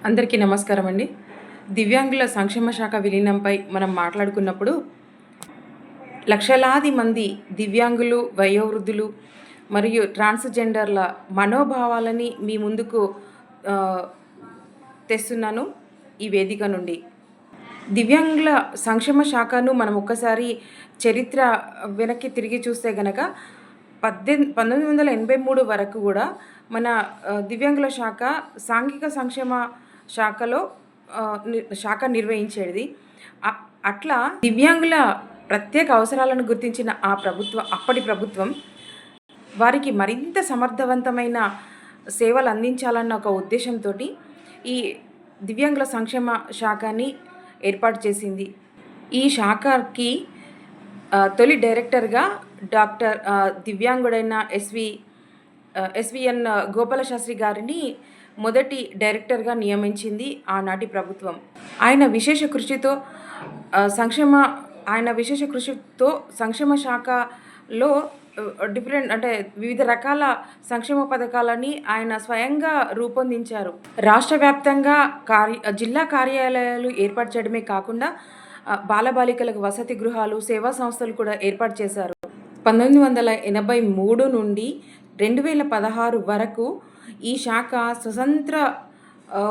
అందరికీ నమస్కారం అండి. దివ్యాంగుల సంక్షేమ శాఖ విలీనంపై మనం మాట్లాడుకున్నప్పుడు లక్షలాది మంది దివ్యాంగులు, వయోవృద్ధులు మరియు ట్రాన్స్‌జెండర్ల మనోభావాలని మీ ముందుకు ఆహ్, తెస్తున్నాను ఈ వేదిక నుండి. దివ్యాంగుల సంక్షేమ శాఖను మనం ఒక్కసారి చరిత్ర వెనక్కి తిరిగి చూస్తే గనక 1983 వరకు గూడా మన దివ్యాంగుల శాఖ సాంఘిక సంక్షేమ శాఖలో శాఖ నిర్వహించేది. అ అట్లా దివ్యాంగుల ప్రత్యేక అవసరాలను గుర్తించిన అప్పటి ప్రభుత్వం వారికి మరింత సమర్థవంతమైన సేవలు అందించాలన్న ఒక ఉద్దేశంతోటి ఈ దివ్యాంగుల సంక్షేమ శాఖని ఏర్పాటు చేసింది. ఈ శాఖకి తొలి డైరెక్టర్‌గా దివ్యాంగుడైన ఎస్‌వీఎన్ గోపాలశాస్త్రి గారిని మొదటి డైరెక్టర్‌గా నియమించింది ఆనాటి ప్రభుత్వం. ఆయన విశేష కృషితో సంక్షేమ శాఖలో వివిధ రకాల సంక్షేమ పథకాలని ఆయన స్వయంగా రూపొందించారు. రాష్ట్ర వ్యాప్తంగా జిల్లా కార్యాలయాలు ఏర్పాటు చేయడమే కాకుండా బాలబాలికలకు వసతి గృహాలు, సేవా సంస్థలు కూడా ఏర్పాటు చేశారు. 1983 నుండి 2016 వరకు ఈ శాఖ స్వతంత్ర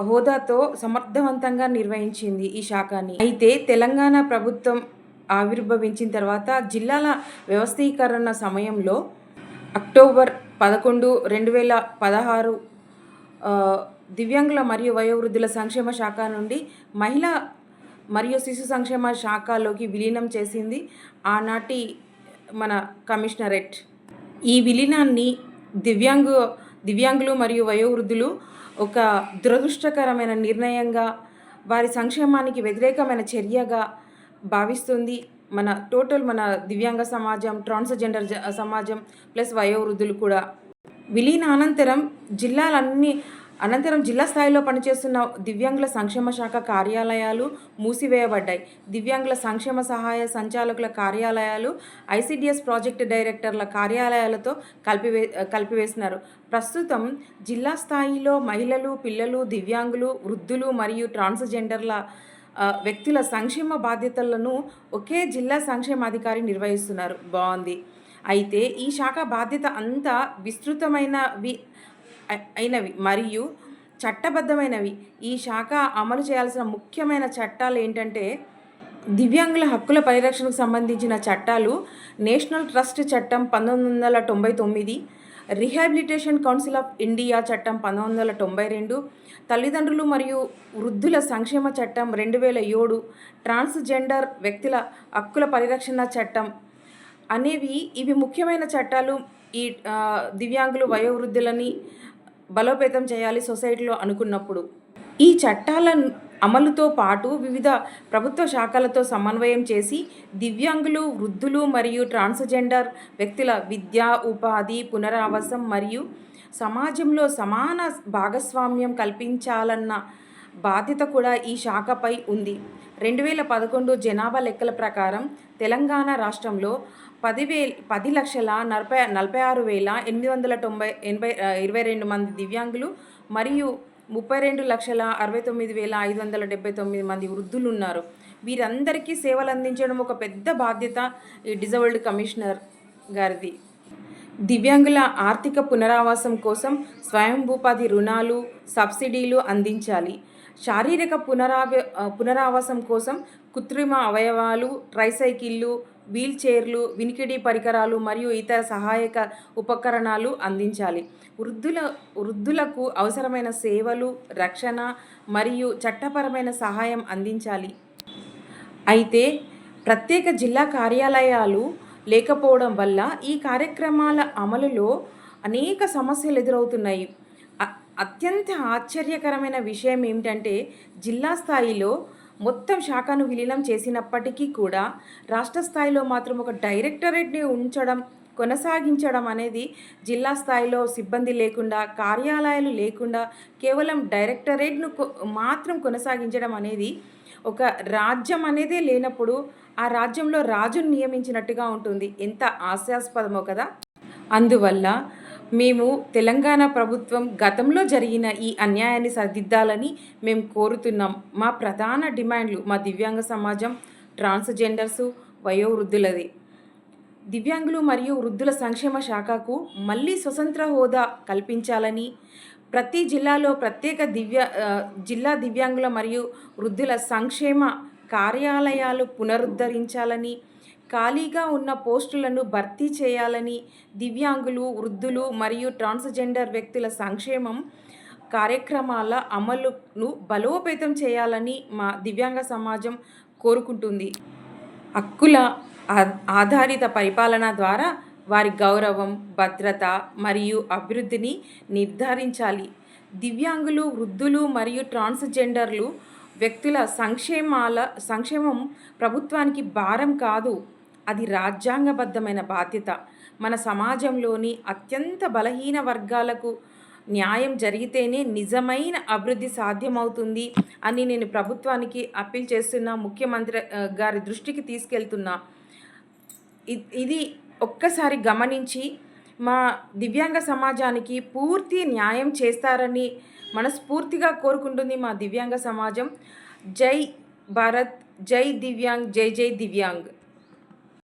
హోదాతో సమర్థవంతంగా నిర్వహించింది ఈ శాఖని. అయితే తెలంగాణ ప్రభుత్వం ఆవిర్భవించిన తర్వాత జిల్లాల వ్యవస్థీకరణ సమయంలో అక్టోబర్ 11, 2016 దివ్యాంగుల మరియు వయోవృద్ధుల సంక్షేమ శాఖ నుండి మహిళా మరియు శిశు సంక్షేమ శాఖలోకి విలీనం చేసింది ఆనాటి మన కమిషనరేట్. ఈ విలీనాన్ని దివ్యాంగులు మరియు వయోవృద్ధులు ఒక దురదృష్టకరమైన నిర్ణయంగా, వారి సంక్షేమానికి వ్యతిరేకమైన చర్యగా భావిస్తుంది మన దివ్యాంగ సమాజం, ట్రాన్స్‌జెండర్ సమాజం ప్లస్ వయోవృద్ధులు కూడా. విలీన అనంతరం జిల్లా స్థాయిలో పనిచేస్తున్న దివ్యాంగుల సంక్షేమ శాఖ కార్యాలయాలు మూసివేయబడ్డాయి. దివ్యాంగుల సంక్షేమ సహాయ సంచాలకుల కార్యాలయాలు ఐసీడీఎస్ ప్రాజెక్టు డైరెక్టర్ల కార్యాలయాలతో కలిపివేసినారు. ప్రస్తుతం జిల్లా స్థాయిలో మహిళలు, పిల్లలు, దివ్యాంగులు, వృద్ధులు మరియు ట్రాన్స్‌జెండర్ల వ్యక్తుల సంక్షేమ బాధ్యతలను ఒకే జిల్లా సంక్షేమాధికారి నిర్వహిస్తున్నారు. బాగుంది. అయితే ఈ శాఖ బాధ్యత అంతా విస్తృతమైనవి అయినవి మరియు చట్టబద్ధమైనవి. ఈ శాఖ అమలు చేయాల్సిన ముఖ్యమైన చట్టాలు ఏంటంటే, దివ్యాంగుల హక్కుల పరిరక్షణకు సంబంధించిన చట్టాలు నేషనల్ ట్రస్ట్ చట్టం 1999, రీహాబిలిటేషన్ కౌన్సిల్ ఆఫ్ ఇండియా చట్టం 1992, తల్లిదండ్రులు మరియు వృద్ధుల సంక్షేమ చట్టం 2007, ట్రాన్స్‌జెండర్ వ్యక్తుల హక్కుల పరిరక్షణ చట్టం ఇవి ముఖ్యమైన చట్టాలు. ఈ దివ్యాంగులు, వయోవృద్ధులని బలోపేతం చేయాలి సొసైటీలో అనుకున్నప్పుడు. ఈ చట్టాల అమలుతో పాటు వివిధ ప్రభుత్వ శాఖలతో సమన్వయం చేసి దివ్యాంగులు, వృద్ధులు మరియు ట్రాన్స్‌జెండర్ వ్యక్తుల విద్య, ఉపాధి, పునరావాసం మరియు సమాజంలో సమాన భాగస్వామ్యం కల్పించాలన్న బాధ్యత కూడా ఈ శాఖపై ఉంది. 2011 జనాభా లెక్కల ప్రకారం తెలంగాణ రాష్ట్రంలో 10,46,822 మంది దివ్యాంగులు మరియు 32,69,579 మంది వృద్ధులు ఉన్నారు. వీరందరికీ సేవలు అందించడం ఒక పెద్ద బాధ్యత ఈ డిజబుల్డ్ కమిషనర్ గారిది. దివ్యాంగుల ఆర్థిక పునరావాసం కోసం స్వయంభూపాధి రుణాలు, సబ్సిడీలు అందించాలి. శారీరక పునరావాసం కోసం కృత్రిమ అవయవాలు, ట్రైసైకిళ్ళు, వీల్ చైర్లు, వినికిడి పరికరాలు మరియు ఇతర సహాయక ఉపకరణాలు అందించాలి. వృద్ధులకు అవసరమైన సేవలు, రక్షణ మరియు చట్టపరమైన సహాయం అందించాలి. అయితే ప్రత్యేక జిల్లా కార్యాలయాలు లేకపోవడం వల్ల ఈ కార్యక్రమాల అమలులో అనేక సమస్యలు ఎదురవుతున్నాయి. అత్యంత ఆశ్చర్యకరమైన విషయం ఏమిటంటే, జిల్లా స్థాయిలో మొత్తం శాఖను విలీనం చేసినప్పటికీ కూడా రాష్ట్ర స్థాయిలో మాత్రం ఒక డైరెక్టరేట్ని కొనసాగించడం అనేది, జిల్లా స్థాయిలో సిబ్బంది లేకుండా, కార్యాలయాలు లేకుండా కేవలం డైరెక్టరేట్ను మాత్రం కొనసాగించడం అనేది, ఒక రాజ్యం అనేదే లేనప్పుడు ఆ రాజ్యంలో రాజును నియమించినట్టుగా ఉంటుంది. ఎంత హాస్యాస్పదమో కదా. అందువల్ల మేము తెలంగాణ ప్రభుత్వం గతంలో జరిగిన ఈ అన్యాయాన్ని సరిదిద్దాలని మేము కోరుతున్నాం. మా ప్రధాన డిమాండ్లు మా దివ్యాంగ సమాజం, ట్రాన్స్‌జెండర్సు, వయోవృద్ధులది. దివ్యాంగులు మరియు వృద్ధుల సంక్షేమ శాఖకు మళ్ళీ స్వతంత్ర హోదా కల్పించాలని, ప్రతి జిల్లాలో ప్రత్యేక జిల్లా దివ్యాంగుల మరియు వృద్ధుల సంక్షేమ కార్యాలయాలు పునరుద్ధరించాలని, ఖాళీగా ఉన్న పోస్టులను భర్తీ చేయాలని, దివ్యాంగులు, వృద్ధులు మరియు ట్రాన్స్‌జెండర్ వ్యక్తుల సంక్షేమం కార్యక్రమాల అమలును బలోపేతం చేయాలని మా దివ్యాంగ సమాజం కోరుకుంటుంది. హక్కుల ఆధారిత పరిపాలన ద్వారా వారి గౌరవం, భద్రత మరియు అభివృద్ధిని నిర్ధారించాలి. దివ్యాంగులు, వృద్ధులు మరియు ట్రాన్స్‌జెండర్లు వ్యక్తుల సంక్షేమం ప్రభుత్వానికి భారం కాదు, అది రాజ్యాంగబద్ధమైన బాధ్యత. మన సమాజంలోని అత్యంత బలహీన వర్గాలకు న్యాయం జరిగితేనే నిజమైన అభివృద్ధి సాధ్యమవుతుంది అని నేను ప్రభుత్వానికి అప్పీల్ చేస్తున్నా. ముఖ్యమంత్రి గారి దృష్టికి తీసుకెళ్తున్నా. ఇది ఒక్కసారి గమనించి మా దివ్యాంగ సమాజానికి పూర్తి న్యాయం చేస్తారని మనస్ఫూర్తిగా కోరుకుంటుంది మా దివ్యాంగ సమాజం. జై భారత్, జై దివ్యాంగ్, జై జై దివ్యాంగ్.